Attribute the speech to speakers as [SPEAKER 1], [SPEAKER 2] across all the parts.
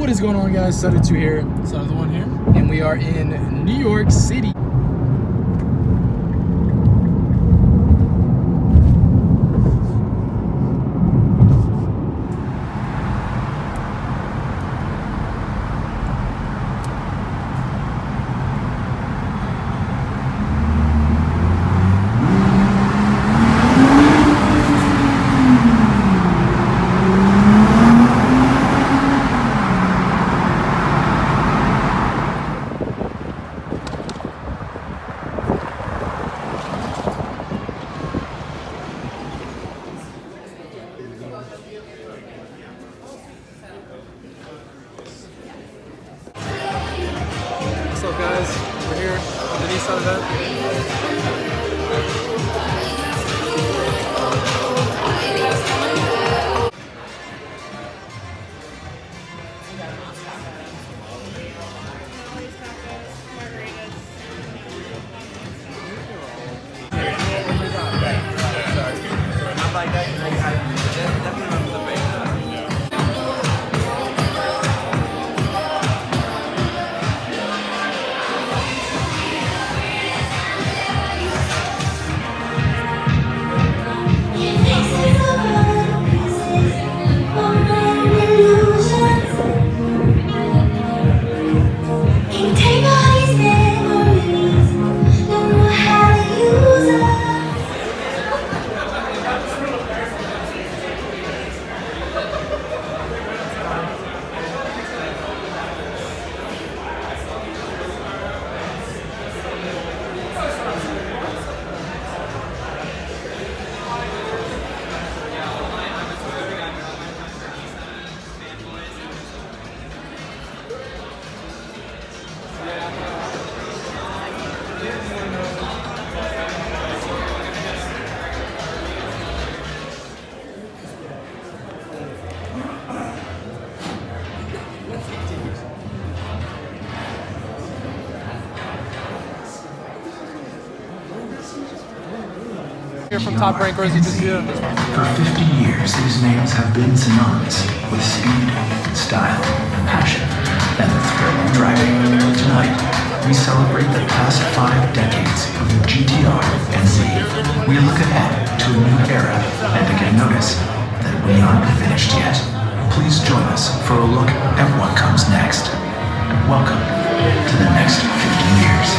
[SPEAKER 1] What is going on, guys? SUDDOTH here.
[SPEAKER 2] SUDDOTH one here.
[SPEAKER 1] And we are in New York City. What's up, guys? We're here at the Nissan event. Here from Top Rankers, you can see them.
[SPEAKER 3] For 50 years, these names have been synonymous with speed, style, passion, and the thrill of driving. Tonight, we celebrate the past 5 decades of the GTR and Z. We look ahead to a new era and again notice that we aren't finished yet. Please join us for a look at what comes next. Welcome to the next 50 years.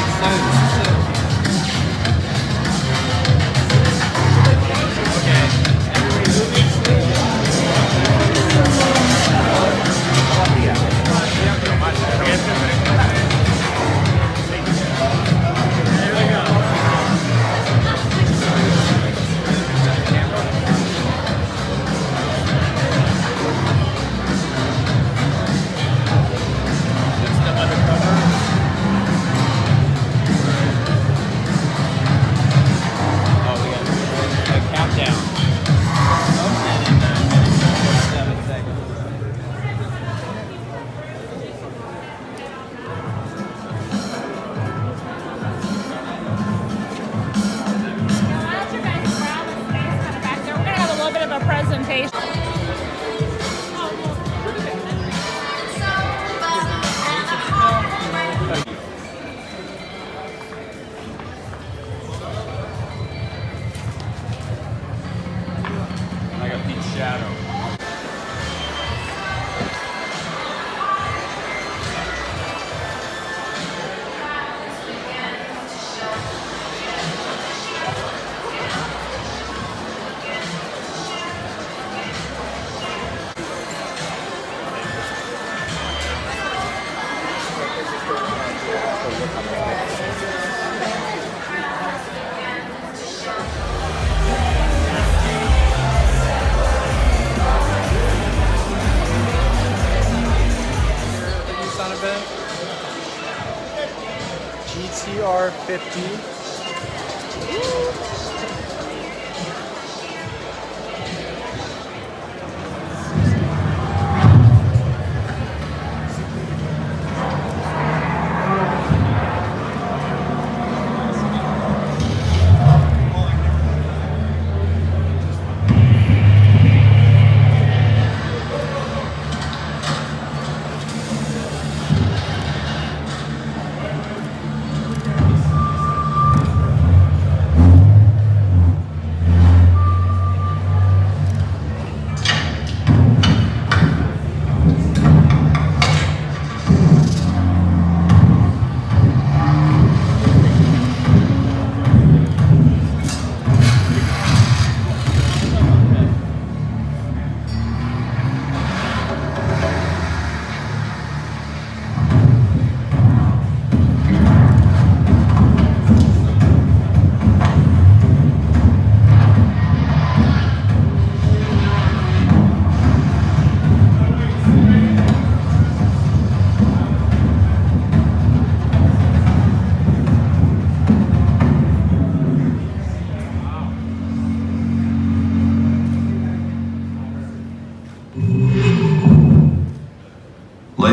[SPEAKER 1] GTR 50.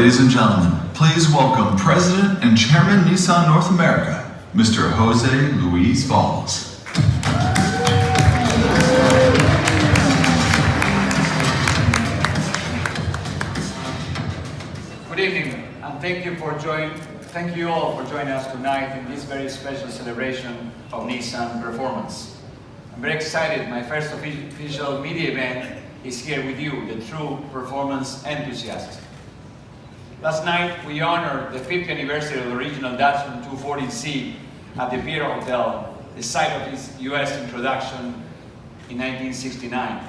[SPEAKER 2] Ladies and gentlemen, please welcome President and Chairman Nissan North America, Mr. Jose Luis Valls.
[SPEAKER 4] Good evening, and thank you all for joining us tonight in this very special celebration of Nissan performance. I'm very excited. My first official media event is here with you, the true performance enthusiasts. Last night, we honored the 50th anniversary of the original Datsun 240Z at the Pier Hotel, the site of its US introduction in 1969.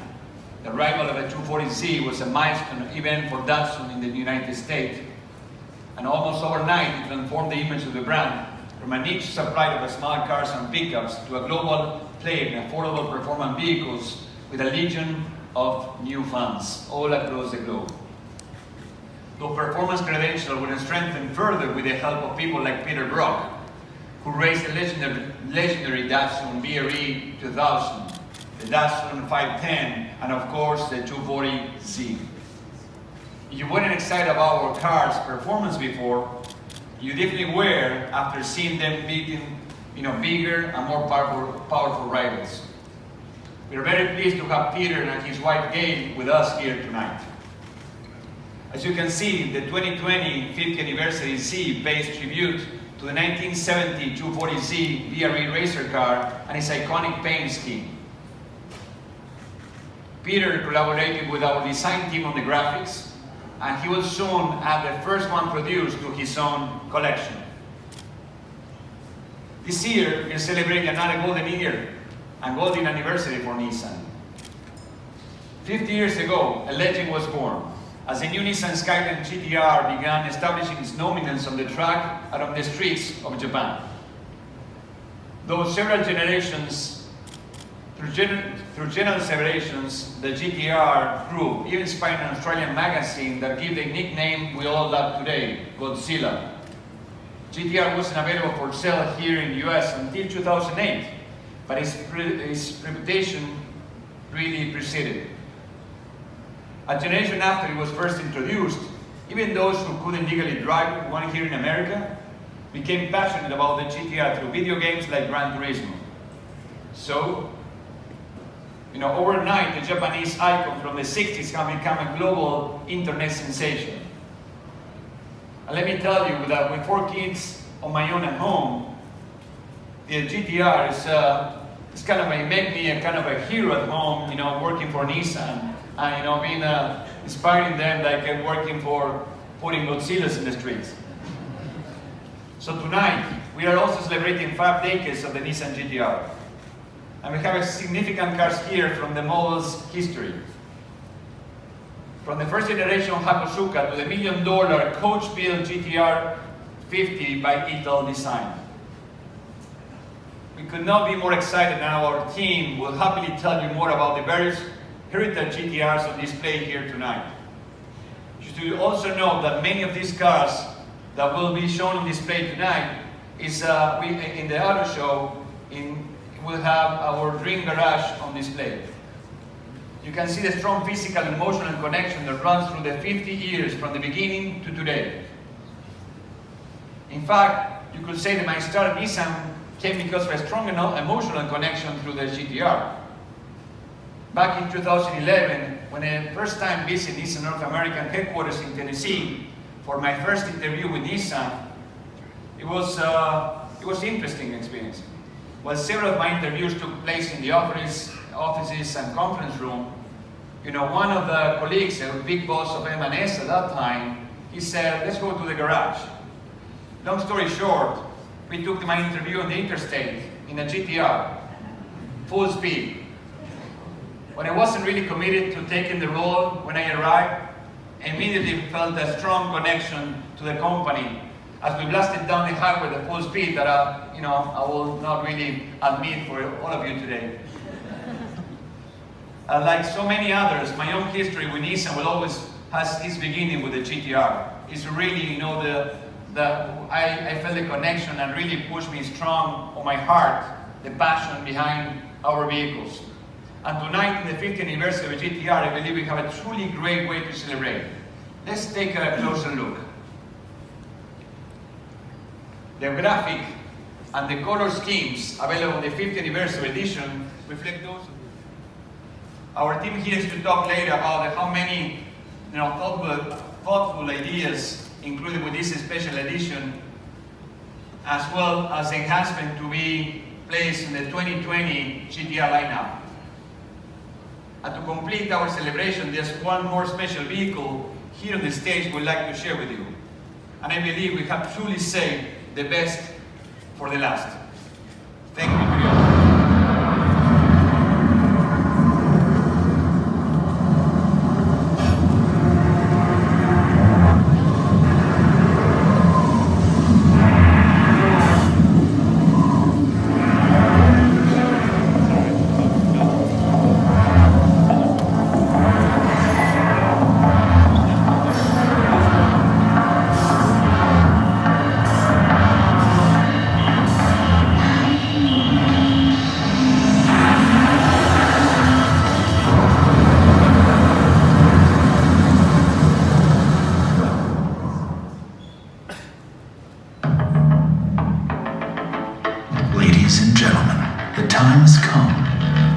[SPEAKER 4] The arrival of the 240Z was a milestone event for Datsun in the United States, and almost overnight it transformed the image of the brand from a niche supplier of small cars and pickups to a global player in affordable performance vehicles with a legion of new fans all across the globe. Those performance credentials were strengthened further with the help of people like Peter Brock, who raised the legendary Datsun BRE 2000, the Datsun 510, and of course the 240Z. If you weren't excited about our cars' performance before, you definitely were after seeing them beating bigger and more powerful rivals. We're very pleased to have Peter and his wife Gail with us here tonight. As you can see, the 2020 50th anniversary Z pays tribute to the 1970 240Z BRE racer car and its iconic paint scheme. Peter collaborated with our design team on the graphics, and he will soon add the first one produced to his own collection. This year, we're celebrating another golden year and golden anniversary for Nissan. 50 years ago, a legend was born, as the new Nissan Skyline GT-R began establishing its dominance on the track and on the streets of Japan. Though several generations, through generations, the GT-R grew, even inspiring an Australian magazine that gave the nickname we all love today, Godzilla. GT-R wasn't available for sale here in the US until 2008, but its reputation really preceded. A generation after it was first introduced, even those who couldn't legally drive one here in America became passionate about the GT-R through video games like Gran Turismo. So, overnight, the Japanese icon from the 60s have become a global internet sensation. And let me tell you that with 4 kids on my own at home, the GT-R is kind of made me a kind of a hero at home, working for Nissan. And being inspiring them like I'm working for putting Godzillas in the streets. So tonight, we are also celebrating 5 decades of the Nissan GT-R. And we have significant cars here from the model's history. From the first generation Hakosuka to the $1 million coach-built GT-R 50 by Ital Design. We could not be more excited, and our team will happily tell you more about the various heritage GT-Rs on display here tonight. You should also know that many of these cars that will be shown on display tonight is in the auto show we'll have our dream garage on display. You can see the strong physical and emotional connection that runs through the 50 years from the beginning to today. In fact, you could say that my start at Nissan came because of a strong emotional connection through the GT-R. Back in 2011, when I first time visited Nissan North American headquarters in Tennessee for my first interview with Nissan, it was an interesting experience. While several of my interviews took place in the offices and conference room, one of the colleagues, a big boss of M&S at that time, he said, let's go to the garage. Long story short, we took my interview on the interstate in a GT-R, full speed. When I wasn't really committed to taking the role when I arrived, I immediately felt a strong connection to the company as we blasted down the highway at full speed that I will not really admit for all of you today. Like so many others, my own history with Nissan will always has its beginning with the GT-R. It's really, I felt the connection and really pushed me strong on my heart, the passion behind our vehicles. And tonight, in the 50th anniversary of GT-R, I believe we have a truly great way to celebrate. Let's take a closer look. The graphic and the color schemes available in the 50th anniversary edition reflect those. Our team here is to talk later about how many thoughtful ideas included with this special edition, as well as enhancement to be placed in the 2020 GTR lineup. And to complete our celebration, there's one more special vehicle here on the stage we'd like to share with you. And I believe we have truly saved the best for the last. Thank you to you.
[SPEAKER 3] Ladies and gentlemen, the time has come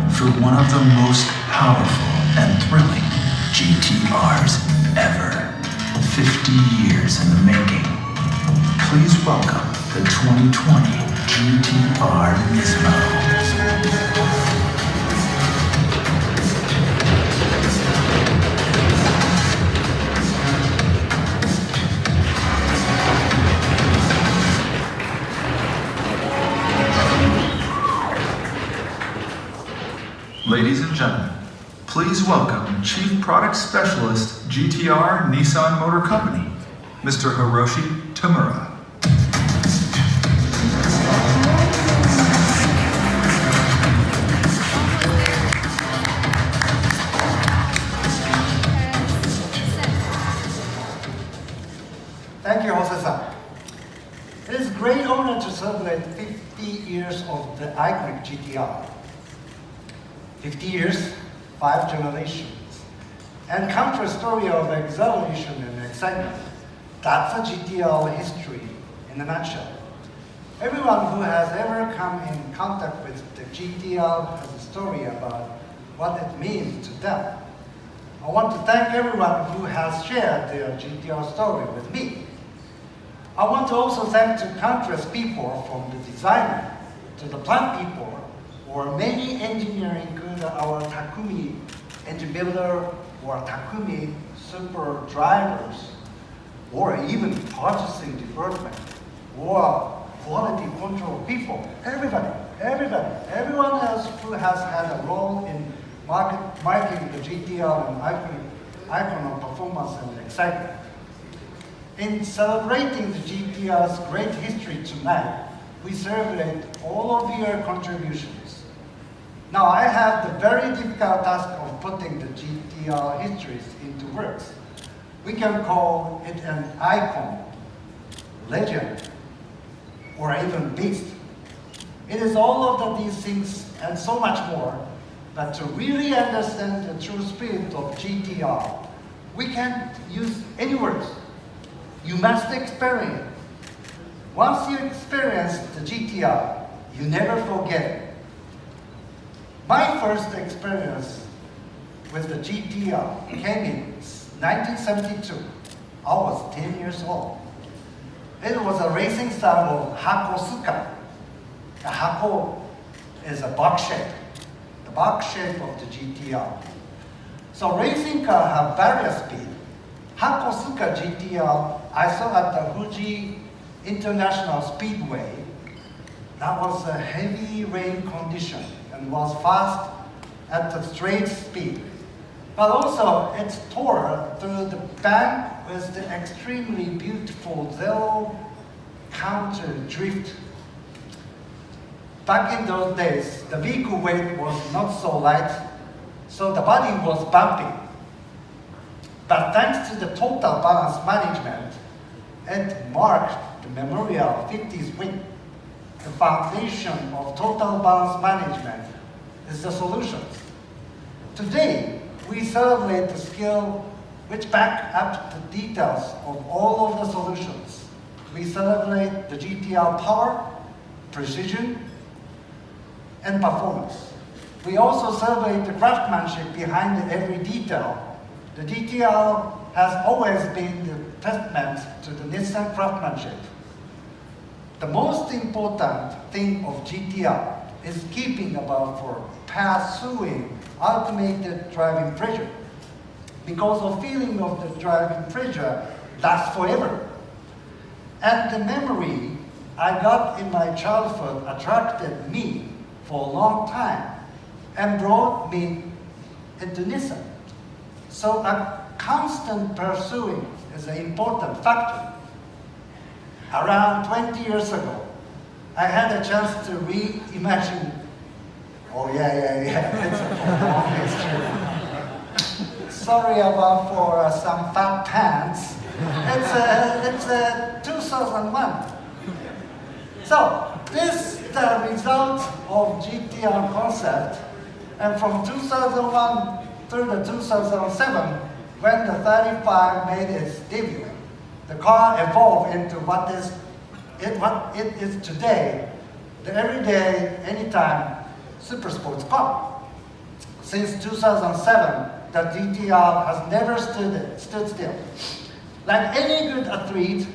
[SPEAKER 3] for one of the most powerful and thrilling GTRs ever. 50 years in the making. Please welcome the 2020 GTR Nismo.
[SPEAKER 2] Ladies and gentlemen, please welcome Chief Product Specialist, GTR Nissan Motor Company, Mr. Hiroshi Tamura.
[SPEAKER 5] Thank you, Jose-san. It is a great honor to celebrate 50 years of the iconic GTR. 50 years, 5 generations, and countless story of exhilaration and excitement. That's a GTR history in a nutshell. Everyone who has ever come in contact with the GTR has a story about what it means to them. I want to thank everyone who has shared their GTR story with me. I want to also thank the countless people, from the designer to the plant people, or many engineering, including our Takumi engine builder, or Takumi super drivers, or even purchasing department, or quality control people. Everyone else who has had a role in marking the GTR and icon of performance and excitement. In celebrating the GTR's great history tonight, we celebrate all of your contributions. Now I have the very difficult task of putting the GTR histories into words. We can call it an icon, legend, or even beast. It is all of these things and so much more, but to really understand the true spirit of GTR, we can't use any words. You must experience. Once you experience the GTR, you never forget it. My first experience with the GTR came in 1972. I was 10 years old. It was a racing style of Hakosuka. The Hako is a box shape, the box shape of the GTR. So racing cars have various speed. Hakosuka GTR I saw at the Fuji International Speedway. That was a heavy rain condition and was fast at the straight speed. But also it tore through the bank with the extremely beautiful zero counter drift. Back in those days, the vehicle weight was not so light, so the body was bumpy. But thanks to the total balance management, it marked the memorial 50s win. The foundation of total balance management is the solution. Today, we celebrate the skill which back up the details of all of the solutions. We celebrate the GTR power, precision, and performance. We also celebrate the craftsmanship behind every detail. The GTR has always been the testament to the Nissan craftsmanship. The most important thing of GTR is keeping about for pursuing ultimate driving pleasure, because the feeling of the driving pleasure lasts forever. And the memory I got in my childhood attracted me for a long time and brought me into Nissan. So a constant pursuing is an important factor. Around 20 years ago, I had a chance to reimagine. Oh yeah, it's a long history. Sorry about for some fat pants. It's 2001. So this is the result of GTR concept, and from 2001 through the 2007, when the 35 made its debut, the car evolved into what it is today, the everyday, anytime super sports car. Since 2007, the GTR has never stood still. Like any good athlete,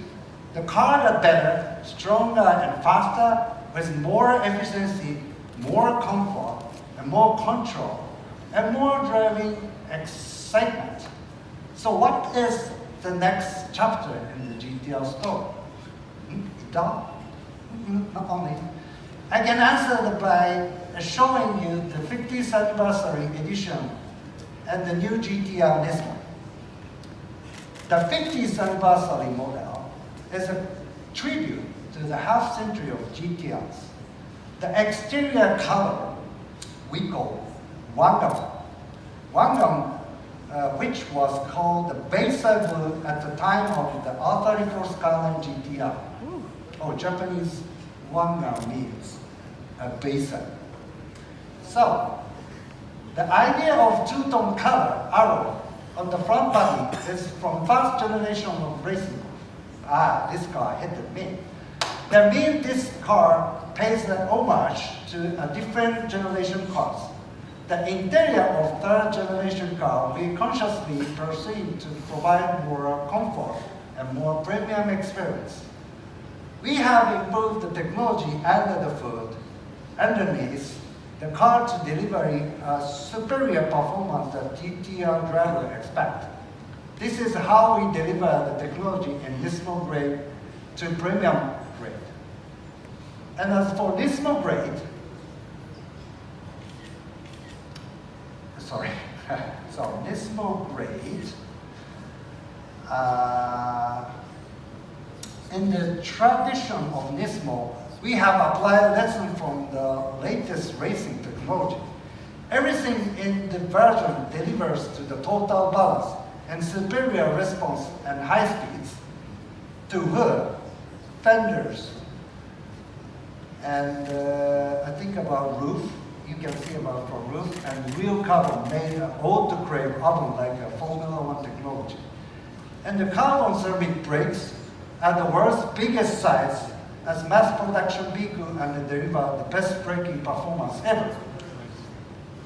[SPEAKER 5] the car got better, stronger and faster, with more efficiency, more comfort, and more control, and more driving excitement. So what is the next chapter in the GTR story? Done? Not only. I can answer that by showing you the 50th anniversary edition and the new GTR Nismo. The 50th anniversary model is a tribute to the half century of GTRs. The exterior color we call wangan. Wangan, which was called the bayside blue at the time of the R34 Skyline GTR. Oh, Japanese wangan means bayside. So, the idea of two-tone color arrow on the front body is from first generation of racing. This car hit me. That means this car pays an homage to a different generation cars. The interior of third generation car we consciously proceed to provide more comfort and more premium experience. We have improved the technology under the hood, underneath the car to deliver a superior performance that GTR driver expect. This is how we deliver the technology in Nismo grade to premium grade. And as for Nismo grade, Nismo grade, in the tradition of Nismo, we have applied lessons from the latest racing technology. Everything in the version delivers to the total balance and superior response and high speeds to hood, fenders, and I think about roof. You can see about for roof and real carbon made an autoclave oven like a Formula 1 technology. And the carbon ceramic brakes are the world's biggest size as mass production vehicle and deliver the best braking performance ever.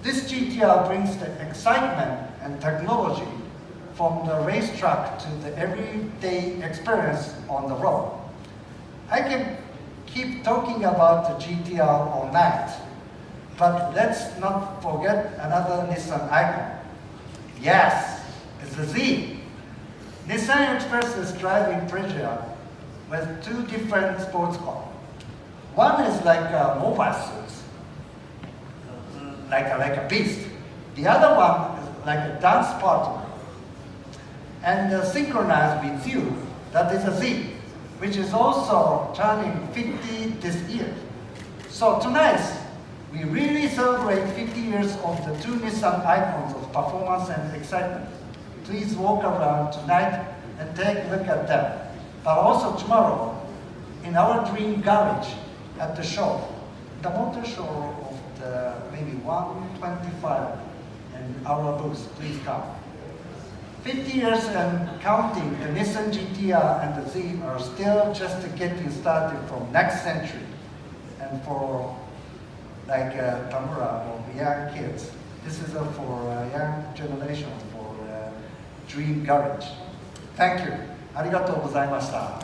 [SPEAKER 5] This GTR brings the excitement and technology from the racetrack to the everyday experience on the road. I can keep talking about the GTR all night, but let's not forget another Nissan icon. Yes, it's the Z. Nissan expresses driving pleasure with two different sports cars. One is like a mobile suit, like a beast. The other one is like a dance partner. And synchronized with you, that is a Z, which is also turning 50 this year. So tonight, we really celebrate 50 years of the two Nissan icons of performance and excitement. Please walk around tonight and take a look at them. But also tomorrow, in our dream garage at the show, the motor show of the maybe 125 in our booth, please come. 50 years and counting, the Nissan GTR and the Z are still just getting started from next century. And for like Tamura or young kids, this is for young generation for Dream Garage. Thank you. ありがとうございました。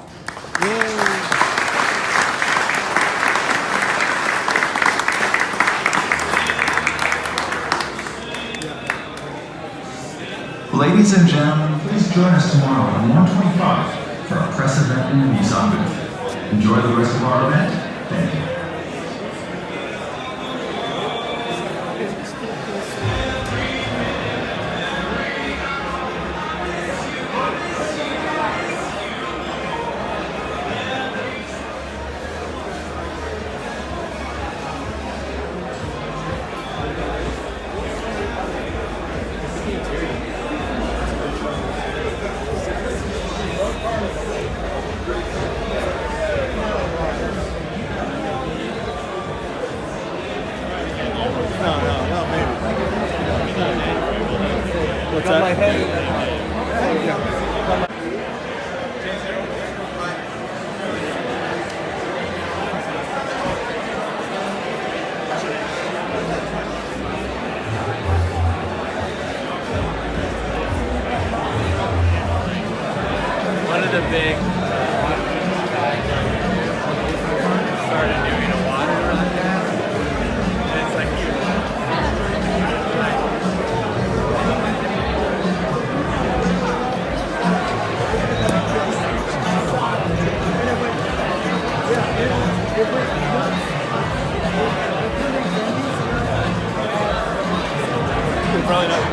[SPEAKER 2] Ladies and gentlemen, please join us tomorrow at 1:25 for our press event in the Nissan booth. Enjoy the rest of our event. Thank you.
[SPEAKER 1] What's that? My head. One of the big started doing a water run now, and it's like huge. Probably not.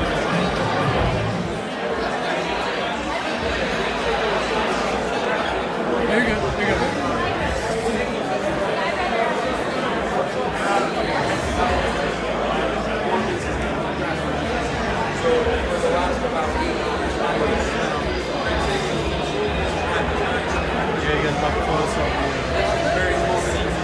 [SPEAKER 1] There you go. There you go. So for the last about 8 years, yeah, you guys about close up. Very small seats.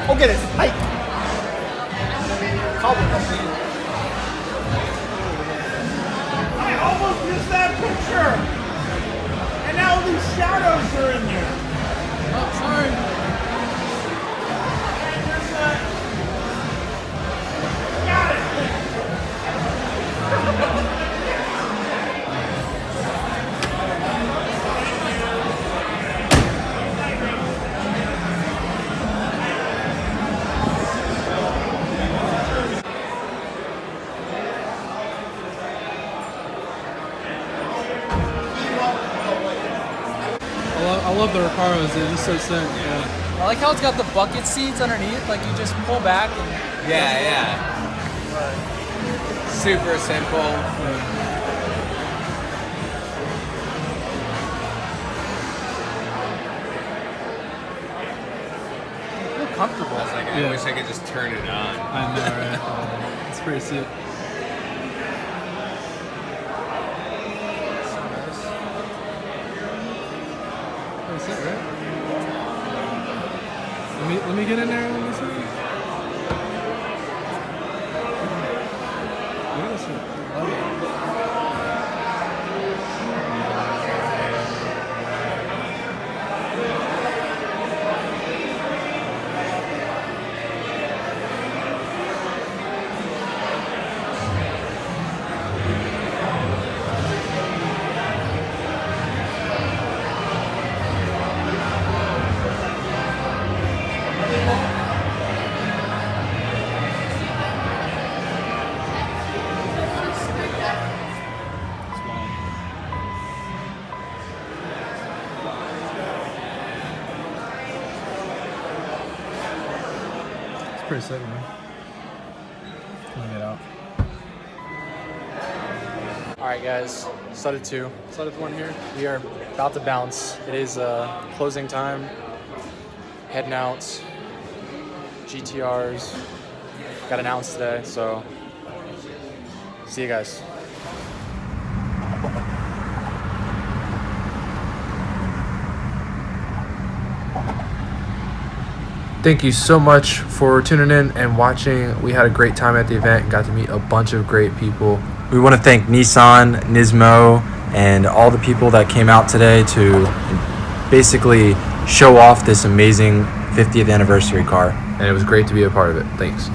[SPEAKER 1] OK です。はい。カーボンだし。I almost missed
[SPEAKER 6] Where's that picture? And now these shadows are in there.
[SPEAKER 1] Oh, sorry.
[SPEAKER 6] Got it.
[SPEAKER 1] I love the Recaros, they're just so sick. Yeah.
[SPEAKER 7] I like how it's got the bucket seats underneath, like you just pull back and
[SPEAKER 8] Yeah. Super simple.
[SPEAKER 7] feel comfortable.
[SPEAKER 8] I was like, I wish I could just turn it on.
[SPEAKER 1] I know, right? It's pretty sick. Pretty sick, right? Let me get in there. Let me see. Look at this shit. Love it. Pretty sick, man. Let me get out. Alright guys, SUDDOTH 2. SUDDOTH 1 here. We are about to bounce. It is closing time. Heading out. GTRs got announced today, so see you guys. Thank you so much for tuning in and watching. We had a great time at the event and got to meet a bunch of great people.
[SPEAKER 9] We want to thank Nissan, Nismo, and all the people that came out today to basically show off this amazing 50th anniversary car.
[SPEAKER 1] And it was great to be a part of it. Thanks.